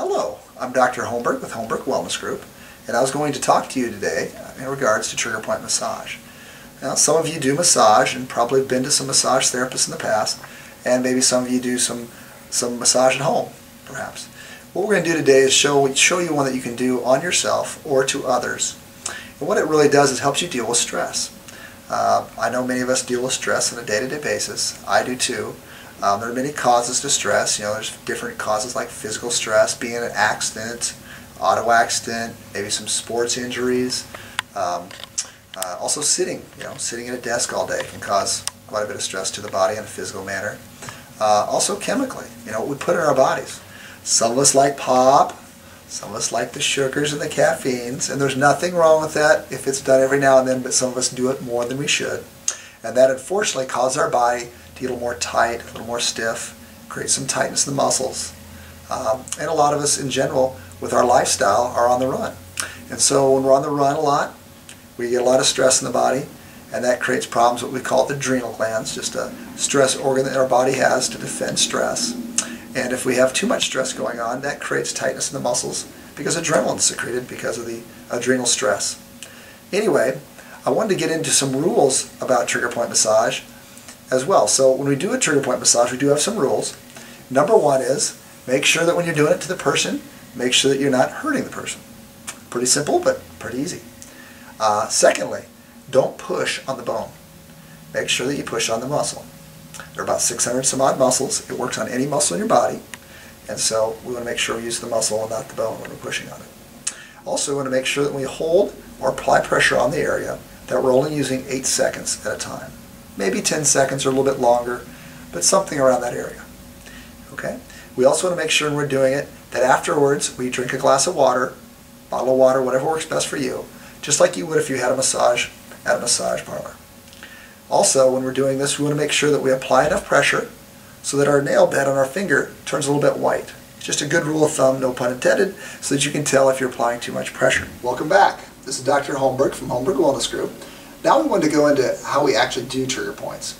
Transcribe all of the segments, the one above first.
Hello, I'm Dr. Holmberg with Holmberg Wellness Group, and I was going to talk to you today in regards to trigger point massage. Now, some of you do massage and probably have been to some massage therapists in the past, and maybe some of you do some massage at home, perhaps. What we're going to do today is show you one that you can do on yourself or to others. And what it really does is helps you deal with stress. I know many of us deal with stress on a day-to-day basis. I do too. There are many causes to stress. There's different causes like physical stress, being in an accident, auto accident, maybe some sports injuries. Also sitting at a desk all day can cause quite a bit of stress to the body in a physical manner. Also chemically, what we put in our bodies. Some of us like pop, some of us like the sugars and the caffeines, and there's nothing wrong with that if it's done every now and then, but some of us do it more than we should. And that unfortunately causes our body to get a little more tight, a little more stiff, create some tightness in the muscles. And a lot of us in general, with our lifestyle, are on the run. And so when we're on the run a lot, we get a lot of stress in the body, and that creates problems, what we call the adrenal glands, just a stress organ that our body has to defend stress. And if we have too much stress going on, that creates tightness in the muscles because adrenaline is secreted because of the adrenal stress. Anyway, I wanted to get into some rules about trigger point massage as well. So when we do a trigger point massage, we do have some rules. Number one is make sure that when you're doing it to the person, make sure that you're not hurting the person. Pretty simple, but pretty easy. Secondly, don't push on the bone. Make sure that you push on the muscle. There are about 600 some odd muscles. It works on any muscle in your body, and so we want to make sure we use the muscle and not the bone when we're pushing on it. Also, we want to make sure that when we hold or apply pressure on the area, that we're only using 8 seconds at a time. Maybe 10 seconds or a little bit longer, but something around that area. Okay? We also want to make sure when we're doing it that afterwards we drink a glass of water, bottle of water, whatever works best for you, just like you would if you had a massage at a massage parlor. Also, when we're doing this, we want to make sure that we apply enough pressure so that our nail bed on our finger turns a little bit white. It's just a good rule of thumb, no pun intended, so that you can tell if you're applying too much pressure. Welcome back. This is Dr. Holmberg from Holmberg Wellness Group. Now we want to go into how we actually do trigger points.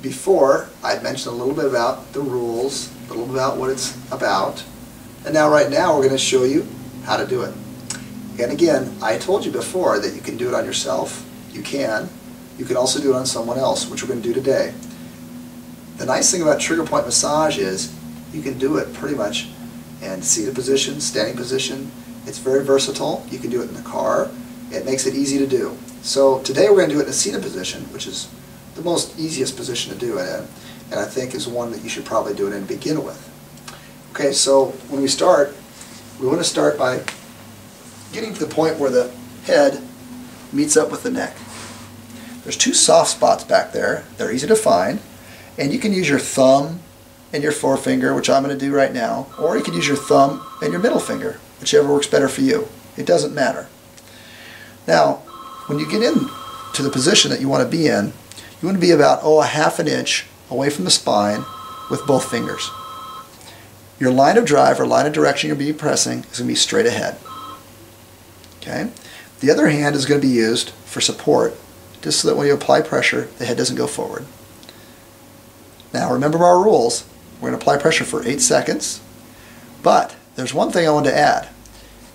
Before, I'd mentioned a little bit about the rules, a little bit about what it's about, and now right now we're going to show you how to do it. And again, I told you before that you can do it on yourself. You can. You can also do it on someone else, which we're going to do today. The nice thing about trigger point massage is you can do it pretty much in seated position, standing position. It's very versatile. You can do it in the car. It makes it easy to do. So today we're going to do it in a seated position, which is the most easiest position to do it in, and I think is one that you should probably do it in to begin with. Okay, so when we start, we want to start by getting to the point where the head meets up with the neck. There's two soft spots back there. They're easy to find, and you can use your thumb and your forefinger, which I'm going to do right now, or you can use your thumb and your middle finger, whichever works better for you. It doesn't matter. Now, when you get into the position that you want to be in, you want to be about, a half an inch away from the spine with both fingers. Your line of drive or line of direction you'll be pressing is going to be straight ahead. Okay? The other hand is going to be used for support, just so that when you apply pressure, the head doesn't go forward. Now remember our rules. We're going to apply pressure for 8 seconds, but there's one thing I want to add.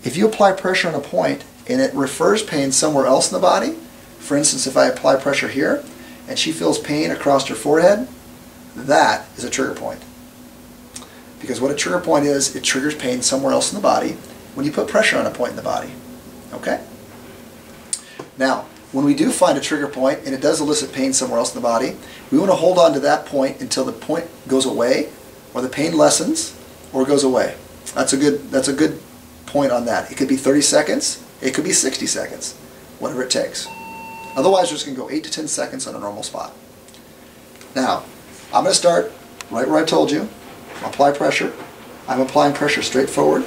If you apply pressure on a point and it refers pain somewhere else in the body, for instance, if I apply pressure here and she feels pain across her forehead, that is a trigger point. Because what a trigger point is, it triggers pain somewhere else in the body when you put pressure on a point in the body. Okay? Now, when we do find a trigger point and it does elicit pain somewhere else in the body, we want to hold on to that point until the point goes away, or the pain lessens, or goes away. That's a good point on that. It could be 30 seconds, it could be 60 seconds, whatever it takes. Otherwise, we're just going to go 8 to 10 seconds on a normal spot. Now, I'm going to start right where I told you. Apply pressure. I'm applying pressure straight forward.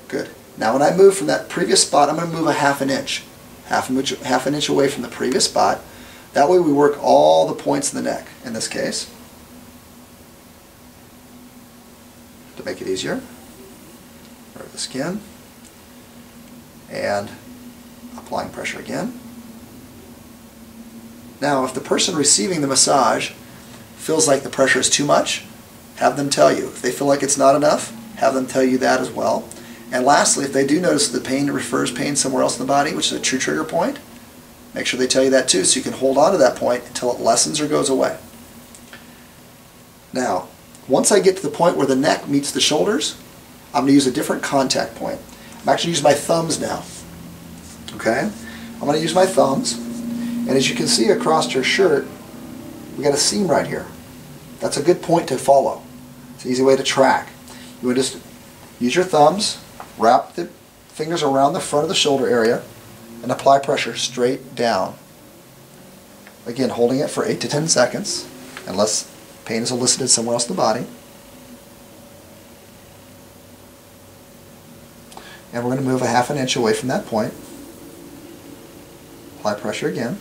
Good. Now when I move from that previous spot, I'm going to move a half an inch. Half an inch away from the previous spot. That way we work all the points in the neck, in this case. To make it easier, right the skin, and applying pressure again. Now if the person receiving the massage feels like the pressure is too much, have them tell you. If they feel like it's not enough, have them tell you that as well. And lastly, if they do notice the pain refers pain somewhere else in the body, which is a true trigger point, make sure they tell you that too, so you can hold on to that point until it lessens or goes away. Now, once I get to the point where the neck meets the shoulders, I'm going to use a different contact point. I'm actually using my thumbs now. Okay? I'm going to use my thumbs, and as you can see across her shirt, we got a seam right here. That's a good point to follow. It's an easy way to track. You would just use your thumbs, wrap the fingers around the front of the shoulder area, and apply pressure straight down. Again, holding it for 8 to 10 seconds, unless pain is elicited somewhere else in the body. And we're going to move a half an inch away from that point. Apply pressure again.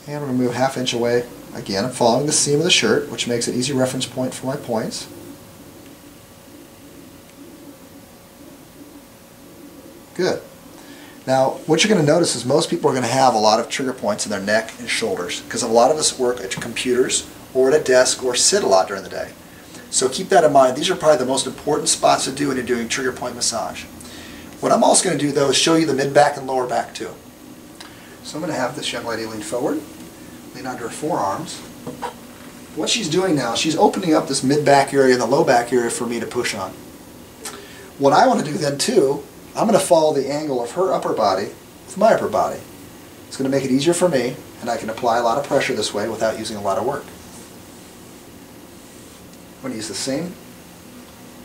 And we're going to move half inch away. Again, I'm following the seam of the shirt, which makes an easy reference point for my points. Good. Now, what you're going to notice is most people are going to have a lot of trigger points in their neck and shoulders, because a lot of us work at computers or at a desk or sit a lot during the day. So keep that in mind. These are probably the most important spots to do when you're doing trigger point massage. What I'm also going to do, though, is show you the mid-back and lower back, too. So I'm going to have this young lady lean forward, lean onto her forearms. What she's doing now, she's opening up this mid-back area and the low back area for me to push on. What I want to do then, too, I'm going to follow the angle of her upper body with my upper body. It's going to make it easier for me, and I can apply a lot of pressure this way without using a lot of work. I'm going to use the same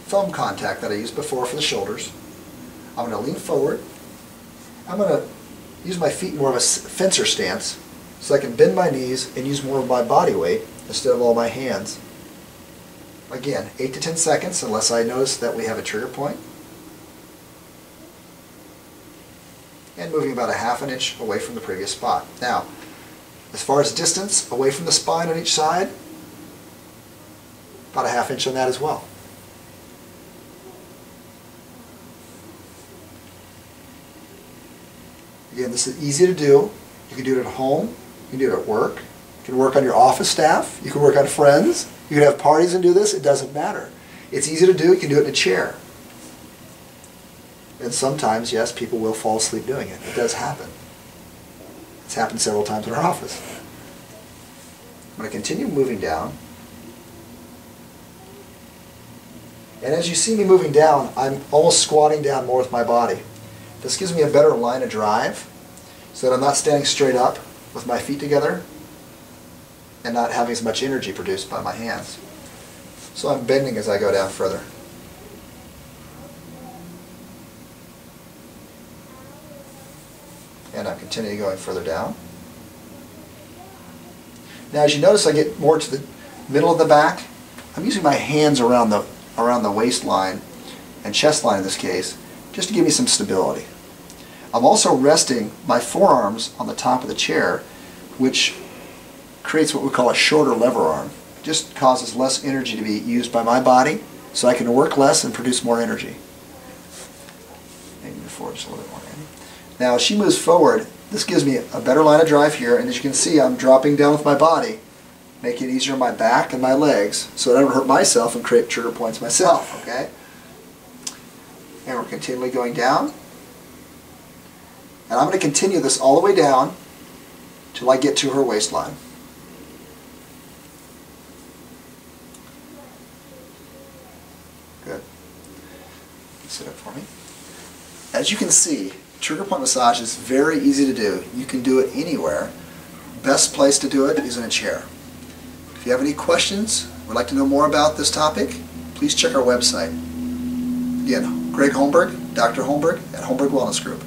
thumb contact that I used before for the shoulders. I'm going to lean forward. I'm going to use my feet more of a fencer stance so I can bend my knees and use more of my body weight instead of all my hands. Again, 8 to 10 seconds unless I notice that we have a trigger point. And moving about a half an inch away from the previous spot. Now, as far as distance away from the spine on each side, about a half inch on that as well. Again, this is easy to do. You can do it at home, you can do it at work, you can work on your office staff, you can work on friends, you can have parties and do this, it doesn't matter. It's easy to do, you can do it in a chair. And sometimes, yes, people will fall asleep doing it. It does happen. It's happened several times in our office. I'm going to continue moving down. And as you see me moving down, I'm almost squatting down more with my body. This gives me a better line of drive so that I'm not standing straight up with my feet together and not having as much energy produced by my hands. So I'm bending as I go down further. And I'm continuing going further down. Now as you notice, I get more to the middle of the back. I'm using my hands around the waistline and chest line in this case, just to give me some stability. I'm also resting my forearms on the top of the chair, which creates what we call a shorter lever arm. It just causes less energy to be used by my body, so I can work less and produce more energy. Maybe move forward just a little bit more. Now as she moves forward, this gives me a better line of drive here, and as you can see, I'm dropping down with my body, making it easier on my back and my legs, so I don't hurt myself and create trigger points myself, okay? And we're continually going down. And I'm going to continue this all the way down till I get to her waistline. Good. Sit up for me. As you can see, trigger point massage is very easy to do. You can do it anywhere. Best place to do it is in a chair. If you have any questions, would like to know more about this topic, please check our website. Again, Greg Holmberg, Dr. Holmberg at Holmberg Wellness Group.